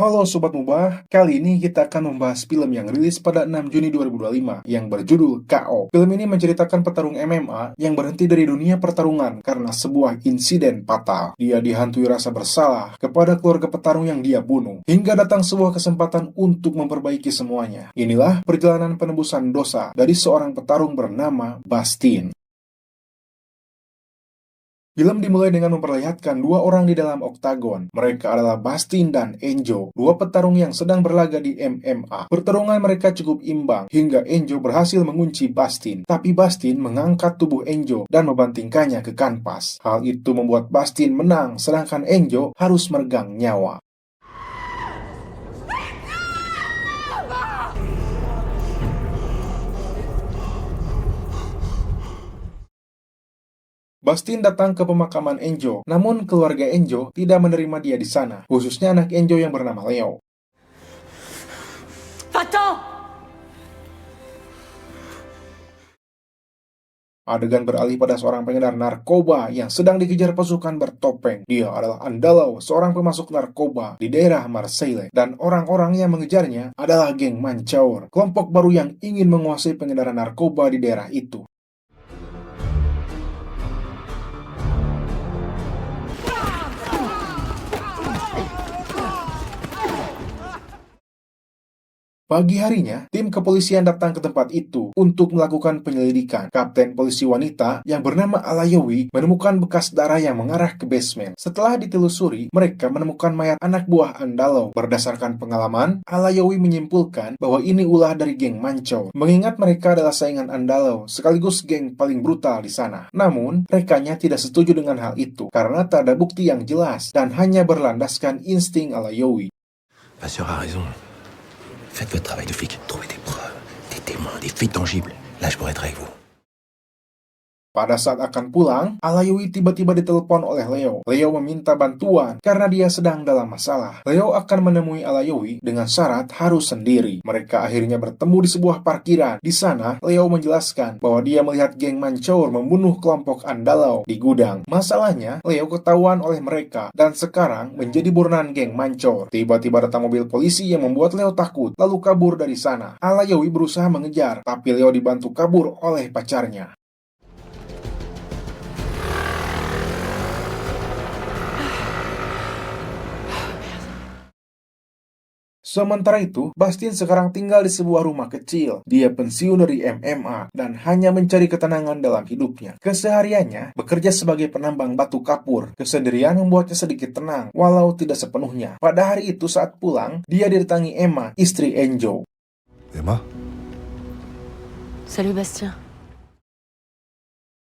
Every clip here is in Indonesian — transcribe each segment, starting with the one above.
Halo Sobat Mubah, kali ini kita akan membahas film yang rilis pada 6 Juni 2025 yang berjudul KO. Film ini menceritakan petarung MMA yang berhenti dari dunia pertarungan karena sebuah insiden fatal. Dia dihantui rasa bersalah kepada keluarga petarung yang dia bunuh, hingga datang sebuah kesempatan untuk memperbaiki semuanya. Inilah perjalanan penebusan dosa dari seorang petarung bernama Bastin. Film dimulai dengan memperlihatkan dua orang di dalam oktagon. Mereka adalah Bastin dan Enjo, dua petarung yang sedang berlaga di MMA. Pertarungan mereka cukup imbang, hingga Enjo berhasil mengunci Bastin. Tapi Bastin mengangkat tubuh Enjo dan membantingkannya ke kanvas. Hal itu membuat Bastin menang, sedangkan Enjo harus meregang nyawa. Bastin datang ke pemakaman Enjo, namun keluarga Enjo tidak menerima dia di sana, khususnya anak Enjo yang bernama Leo. Adegan beralih pada seorang pengedar narkoba yang sedang dikejar pasukan bertopeng. Dia adalah Andalou, seorang pemasok narkoba di daerah Marseille. Dan orang-orang yang mengejarnya adalah geng Mancour, kelompok baru yang ingin menguasai pengedaran narkoba di daerah itu. Pagi harinya, tim kepolisian datang ke tempat itu untuk melakukan penyelidikan. Kapten polisi wanita yang bernama Alayowi menemukan bekas darah yang mengarah ke basement. Setelah ditelusuri, mereka menemukan mayat anak buah Andalou. Berdasarkan pengalaman, Alayowi menyimpulkan bahwa ini ulah dari geng Mancour, mengingat mereka adalah saingan Andalou, sekaligus geng paling brutal di sana. Namun, rekannya tidak setuju dengan hal itu, karena tak ada bukti yang jelas dan hanya berlandaskan insting Alayowi. Vasseur a raison. Faites votre travail de flic. Trouvez des preuves, des témoins, des faits tangibles. Là, je pourrais être avec vous. Pada saat akan pulang, Alayowi tiba-tiba ditelepon oleh Leo. Leo meminta bantuan karena dia sedang dalam masalah. Leo akan menemui Alayowi dengan syarat harus sendiri. Mereka akhirnya bertemu di sebuah parkiran. Di sana, Leo menjelaskan bahwa dia melihat geng Mancour membunuh kelompok Andalou di gudang. Masalahnya, Leo ketahuan oleh mereka dan sekarang menjadi buronan geng Mancour. Tiba-tiba datang mobil polisi yang membuat Leo takut, lalu kabur dari sana. Alayowi berusaha mengejar, tapi Leo dibantu kabur oleh pacarnya. Sementara itu, Bastin sekarang tinggal di sebuah rumah kecil. Dia pensiun dari MMA dan hanya mencari ketenangan dalam hidupnya. Kesehariannya bekerja sebagai penambang batu kapur. Kesendirian membuatnya sedikit tenang, walau tidak sepenuhnya. Pada hari itu saat pulang, dia didatangi Emma, istri Enjo. Emma? Salut Bastien.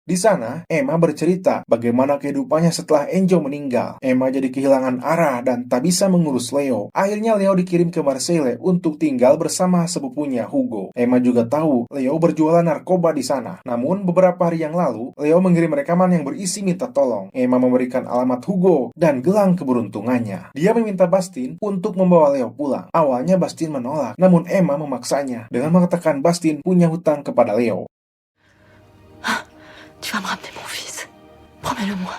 Di sana, Emma bercerita bagaimana kehidupannya setelah Enjo meninggal. Emma jadi kehilangan arah dan tak bisa mengurus Leo. Akhirnya Leo dikirim ke Marseille untuk tinggal bersama sepupunya Hugo. Emma juga tahu Leo berjualan narkoba di sana. Namun beberapa hari yang lalu, Leo mengirim rekaman yang berisi minta tolong. Emma memberikan alamat Hugo dan gelang keberuntungannya. Dia meminta Bastin untuk membawa Leo pulang. Awalnya Bastin menolak, namun Emma memaksanya dengan mengatakan Bastin punya hutang kepada Leo. Tu vas me ramener mon fils. Promets-le-moi.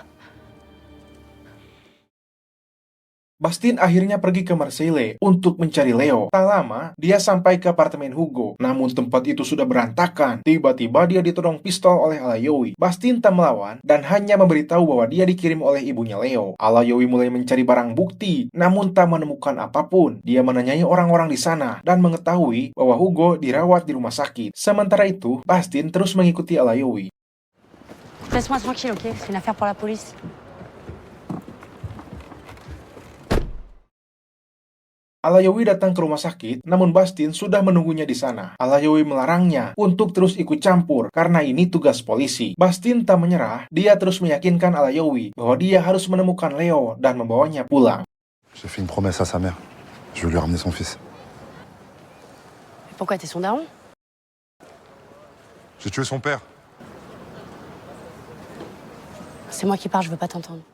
Bastin akhirnya pergi ke Marseille untuk mencari Leo. Tak lama, dia sampai ke apartemen Hugo. Namun tempat itu sudah berantakan. Tiba-tiba dia ditodong pistol oleh Alayowi. Bastin tak melawan dan hanya memberitahu bahwa dia dikirim oleh ibunya Leo. Alayowi mulai mencari barang bukti, namun tak menemukan apapun. Dia menanyai orang-orang di sana dan mengetahui bahwa Hugo dirawat di rumah sakit. Sementara itu, Bastin terus mengikuti Alayowi. Laisse-moi tranquille, ok? C'est une affaire pour la police. Alayowi datang ke rumah sakit, namun Bastin sudah menunggunya di sana. Alayowi melarangnya untuk terus ikut campur, karena ini tugas polisi. Bastin tak menyerah, dia terus meyakinkan Alayowi bahwa dia harus menemukan Leo dan membawanya pulang. J'ai fait une promesse à sa mère. Je vais lui ramener son fils. Mais pourquoi t'es son daron? J'ai tué son père. C'est moi qui pars, je veux pas t'entendre.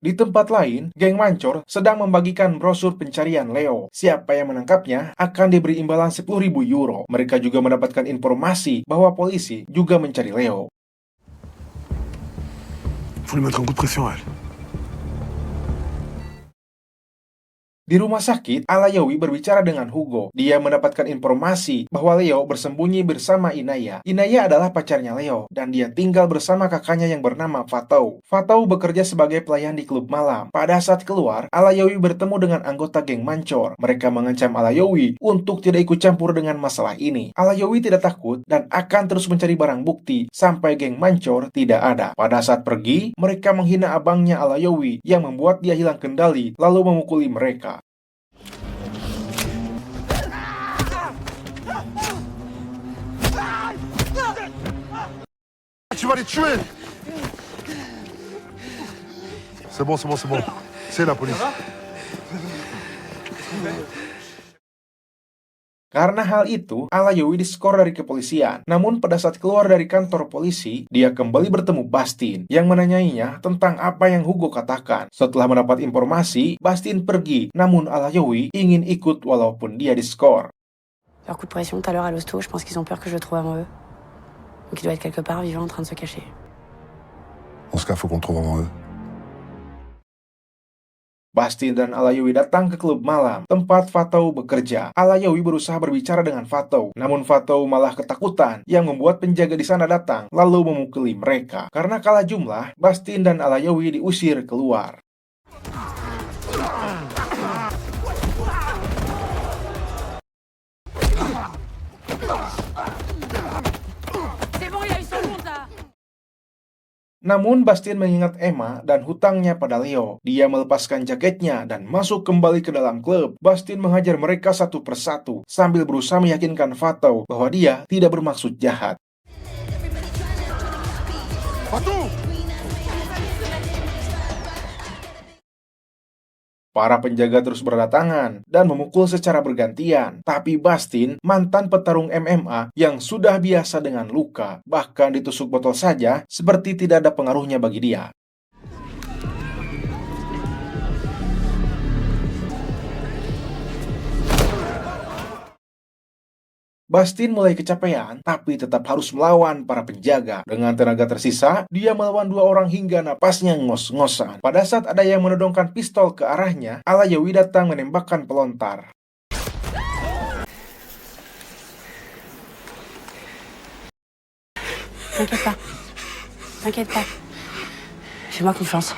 Di tempat lain, geng Mancour sedang membagikan brosur pencarian Leo. Siapa yang menangkapnya akan diberi imbalan 10.000 euro. Mereka juga mendapatkan informasi bahwa polisi juga mencari Leo. Faut lui mettre un coup de pression à elle. Di rumah sakit, Alayowi berbicara dengan Hugo. Dia mendapatkan informasi bahwa Leo bersembunyi bersama Inaya. Inaya adalah pacarnya Leo, dan dia tinggal bersama kakaknya yang bernama Fatou. Fatou bekerja sebagai pelayan di klub malam. Pada saat keluar, Alayowi bertemu dengan anggota geng Mancor. Mereka mengancam Alayowi untuk tidak ikut campur dengan masalah ini. Alayowi tidak takut dan akan terus mencari barang bukti sampai geng Mancor tidak ada. Pada saat pergi, mereka menghina abangnya Alayowi yang membuat dia hilang kendali lalu memukuli mereka. Tu vas les tuer. C'est bon, c'est bon, c'est bon. C'est la police. Karena hal itu, Alayowi diskor dari kepolisian. Namun pada saat keluar dari kantor polisi, dia kembali bertemu Bastin yang menanyainya tentang apa yang Hugo katakan. Setelah mendapat informasi, Bastin pergi, namun Alayowi ingin ikut walaupun dia diskor. Leur coup de pression tout à l'heure à l'hosto, je pense qu'ils ont peur que je le trouve avant eux. Donc il doit être quelque part vivant en train de se cacher. Dans ce cas, faut qu'on le trouve avant eux. Bastin dan Alayowi datang ke klub malam, tempat Fatou bekerja. Alayowi berusaha berbicara dengan Fatou, namun Fatou malah ketakutan, yang membuat penjaga di sana datang, lalu memukuli mereka. Karena kalah jumlah, Bastin dan Alayowi diusir keluar. Namun Bastin mengingat Emma dan hutangnya pada Leo. Dia melepaskan jaketnya dan masuk kembali ke dalam klub. Bastin menghajar mereka satu persatu sambil berusaha meyakinkan Fatou bahwa dia tidak bermaksud jahat. Fatou! Para penjaga terus berdatangan dan memukul secara bergantian. Tapi Bastin, mantan petarung MMA yang sudah biasa dengan luka, bahkan ditusuk botol saja, seperti tidak ada pengaruhnya bagi dia. Bastin mulai kecapean, tapi tetap harus melawan para penjaga. Dengan tenaga tersisa, dia melawan dua orang hingga napasnya ngos-ngosan. Pada saat ada yang menodongkan pistol ke arahnya, Alayowi datang menembakkan pelontar. T'inquiète pas. T'inquiète pas. Fais-moi confiance.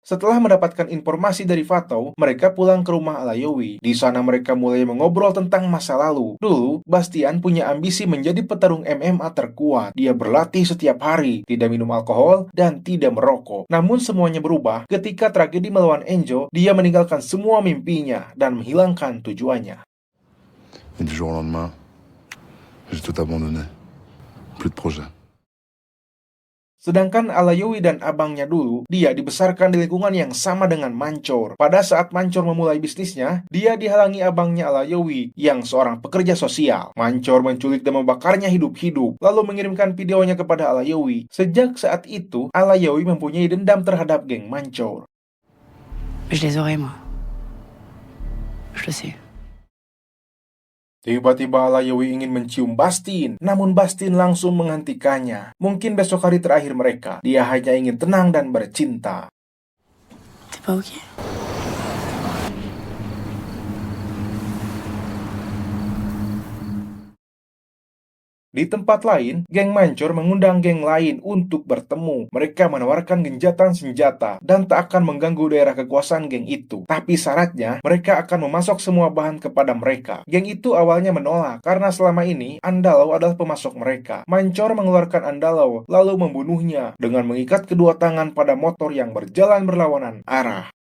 Setelah mendapatkan informasi dari Fatou, mereka pulang ke rumah Alayowi. Di sana mereka mulai mengobrol tentang masa lalu. Dulu, Bastian punya ambisi menjadi petarung MMA terkuat. Dia berlatih setiap hari, tidak minum alkohol, dan tidak merokok. Namun semuanya berubah ketika tragedi melawan Enjo, dia meninggalkan semua mimpinya dan menghilangkan tujuannya. Et du jour au lendemain, j'ai tout abandonné. Plus de projet. Sedangkan Alayowi dan abangnya dulu, dia dibesarkan di lingkungan yang sama dengan Mancor. Pada saat Mancor memulai bisnisnya, dia dihalangi abangnya Alayowi yang seorang pekerja sosial. Mancor menculik dan membakarnya hidup-hidup, lalu mengirimkan videonya kepada Alayowi. Sejak saat itu, Alayowi mempunyai dendam terhadap geng Mancor. Je les aurai, moi. Je le sais. Tiba-tiba Alayowi ingin mencium Bastin, namun Bastin langsung menghentikannya. Mungkin besok hari terakhir mereka, dia hanya ingin tenang dan bercinta. T'es pas ok? Di tempat lain, geng Mancor mengundang geng lain untuk bertemu. Mereka menawarkan gencatan senjata dan tak akan mengganggu daerah kekuasaan geng itu. Tapi syaratnya, mereka akan memasok semua bahan kepada mereka. Geng itu awalnya menolak, karena selama ini Andalou adalah pemasok mereka. Mancor mengeluarkan Andalou, lalu membunuhnya dengan mengikat kedua tangan pada motor yang berjalan berlawanan arah.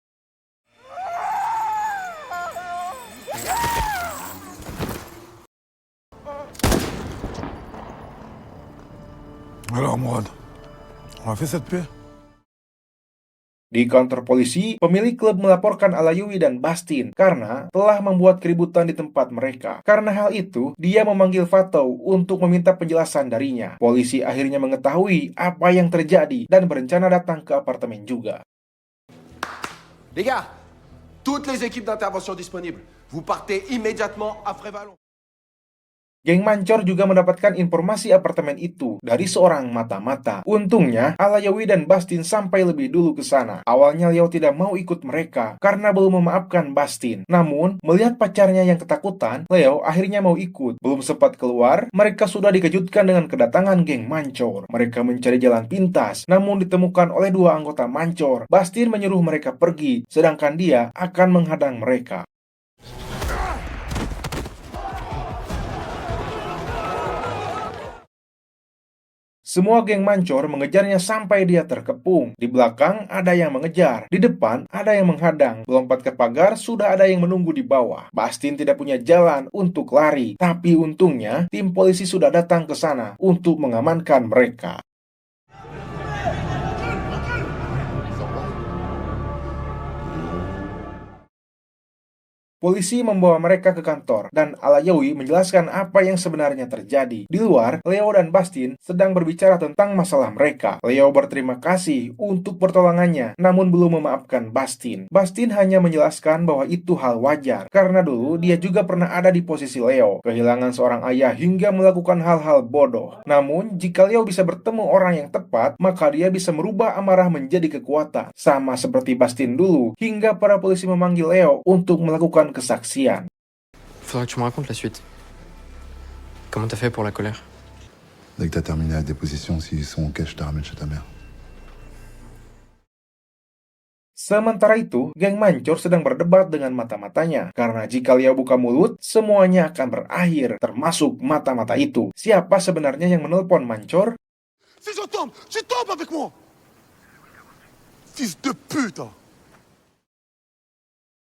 Alors, Mourad, on a fait cette paix? Di kantor polisi, pemilik klub melaporkan Alayowi dan Bastin karena telah membuat keributan di tempat mereka. Karena hal itu, dia memanggil Fatou untuk meminta penjelasan darinya. Polisi akhirnya mengetahui apa yang terjadi dan berencana datang ke apartemen juga. Les gars, toutes les équipes d'intervention disponibles. Vous partez immédiatement à Frévalon. Geng Mancor juga mendapatkan informasi apartemen itu dari seorang mata-mata. Untungnya, Alayawi dan Bastin sampai lebih dulu ke sana. Awalnya Leo tidak mau ikut mereka karena belum memaafkan Bastin. Namun, melihat pacarnya yang ketakutan, Leo akhirnya mau ikut. Belum sempat keluar, mereka sudah dikejutkan dengan kedatangan geng Mancor. Mereka mencari jalan pintas, namun ditemukan oleh dua anggota Mancor. Bastin menyuruh mereka pergi, sedangkan dia akan menghadang mereka. Semua geng Mancor mengejarnya sampai dia terkepung. Di belakang ada yang mengejar, di depan ada yang menghadang. Melompat ke pagar, sudah ada yang menunggu di bawah. Bastin tidak punya jalan untuk lari, tapi untungnya tim polisi sudah datang ke sana untuk mengamankan mereka. Polisi membawa mereka ke kantor, dan Alayawi menjelaskan apa yang sebenarnya terjadi. Di luar, Leo dan Bastin sedang berbicara tentang masalah mereka. Leo berterima kasih untuk pertolongannya, namun belum memaafkan Bastin. Bastin hanya menjelaskan bahwa itu hal wajar, karena dulu dia juga pernah ada di posisi Leo, kehilangan seorang ayah hingga melakukan hal-hal bodoh. Namun, jika Leo bisa bertemu orang yang tepat, maka dia bisa merubah amarah menjadi kekuatan. Sama seperti Bastin dulu, hingga para polisi memanggil Leo untuk melakukan kesaksian. Faudrait que tu me racontes la suite. Comment t'as fait pour la colère? Dès que t'as terminé la déposition, s'ils sont OK, je te ramène chez ta mère. Sementara itu, geng Mancor sedang berdebat dengan mata-matanya. Karena jika Leo buka mulut, semuanya akan berakhir, termasuk mata-mata itu. Siapa sebenarnya yang menelpon Mancor? Si je tombe, tu tombes avec moi. Fils de pute.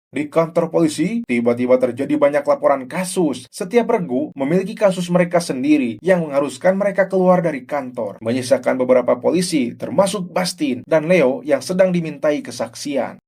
Di kantor polisi, tiba-tiba terjadi banyak laporan kasus. Setiap regu memiliki kasus mereka sendiri yang mengharuskan mereka keluar dari kantor, menyisakan beberapa polisi, termasuk Bastin dan Leo yang sedang dimintai kesaksian.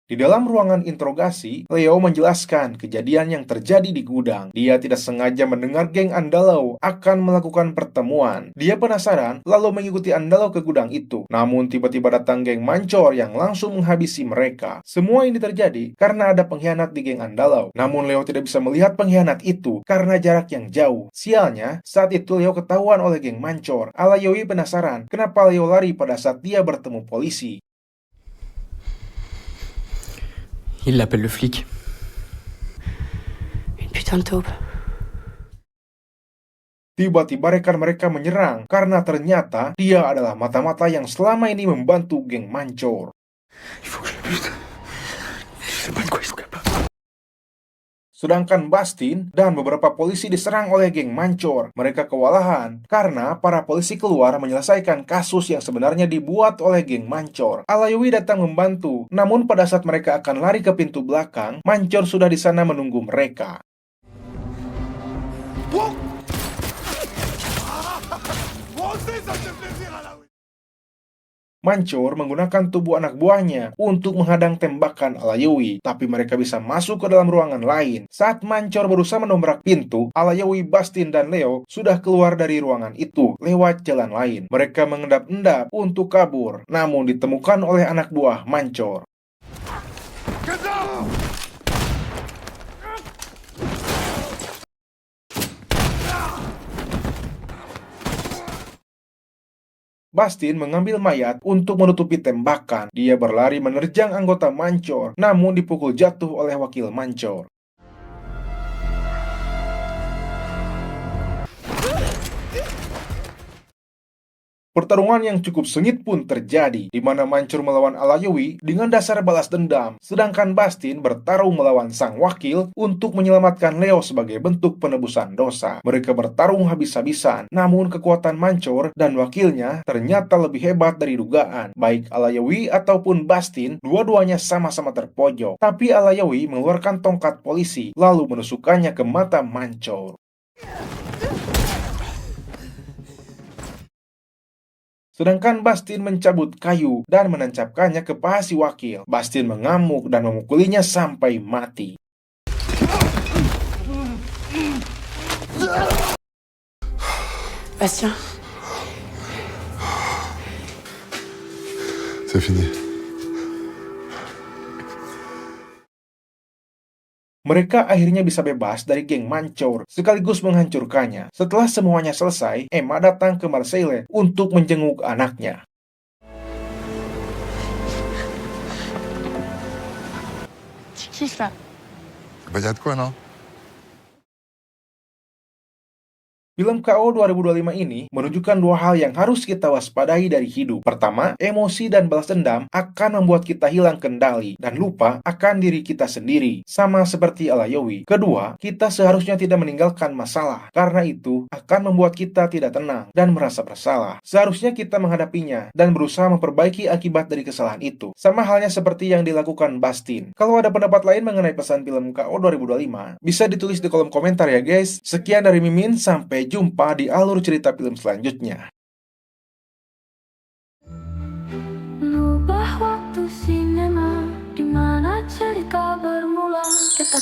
Di dalam ruangan interogasi, Leo menjelaskan kejadian yang terjadi di gudang. Dia tidak sengaja mendengar geng Andalau akan melakukan pertemuan. Dia penasaran, lalu mengikuti Andalau ke gudang itu. Namun tiba-tiba datang geng Mancor yang langsung menghabisi mereka. Semua ini terjadi karena ada pengkhianat di geng Andalau. Namun Leo tidak bisa melihat pengkhianat itu karena jarak yang jauh. Sialnya, saat itu Leo ketahuan oleh geng Mancor. Alayawi penasaran kenapa Leo lari pada saat dia bertemu polisi. Il l'appelle le flic. Une putain de taupe. Tiba-tiba rekan mereka menyerang karena ternyata dia adalah mata-mata yang selama ini membantu geng Mancor. Il faut que je le bute. Tu sais pas de quoi ils sont capables. Sedangkan Bastin dan beberapa polisi diserang oleh geng Mancor. Mereka kewalahan karena para polisi keluar menyelesaikan kasus yang sebenarnya dibuat oleh geng Mancor. Alayawi datang membantu, namun pada saat mereka akan lari ke pintu belakang, Mancor sudah di sana menunggu mereka. Mancor menggunakan tubuh anak buahnya untuk menghadang tembakan Alayawi, tapi mereka bisa masuk ke dalam ruangan lain. Saat Mancor berusaha mendobrak pintu, Alayawi, Bastin, dan Leo sudah keluar dari ruangan itu lewat jalan lain. Mereka mengendap-endap untuk kabur, namun ditemukan oleh anak buah Mancor. Bastin mengambil mayat untuk menutupi tembakan. Dia berlari menerjang anggota Mancor, namun dipukul jatuh oleh wakil Mancor. Pertarungan yang cukup sengit pun terjadi, di mana Mancor melawan Alayawi dengan dasar balas dendam, sedangkan Bastin bertarung melawan sang wakil untuk menyelamatkan Leo sebagai bentuk penebusan dosa. Mereka bertarung habis-habisan, namun kekuatan Mancor dan wakilnya ternyata lebih hebat dari dugaan. Baik Alayawi ataupun Bastin, dua-duanya sama-sama terpojok. Tapi Alayawi mengeluarkan tongkat polisi, lalu menusukkannya ke mata Mancor. Sedangkan Bastin mencabut kayu dan menancapkannya ke paha si wakil. Bastin mengamuk dan memukulinya sampai mati. Bastien. C'est fini. Mereka akhirnya bisa bebas dari geng mancur, sekaligus menghancurkannya. Setelah semuanya selesai, Emma datang ke Marseille untuk menjenguk anaknya. Tu kiffes là? Bah, y a de quoi, non? Film KO 2025 ini menunjukkan dua hal yang harus kita waspadai dari hidup. Pertama, emosi dan balas dendam akan membuat kita hilang kendali dan lupa akan diri kita sendiri, sama seperti Alayowi. Kedua, kita seharusnya tidak meninggalkan masalah, karena itu akan membuat kita tidak tenang dan merasa bersalah. Seharusnya kita menghadapinya dan berusaha memperbaiki akibat dari kesalahan itu. Sama halnya seperti yang dilakukan Bastin. Kalau ada pendapat lain mengenai pesan film KO 2025, bisa ditulis di kolom komentar ya guys. Sekian dari Mimin, sampai jumpa di alur cerita film selanjutnya. Mengubah waktu sinema di mana cerita bermula. Kita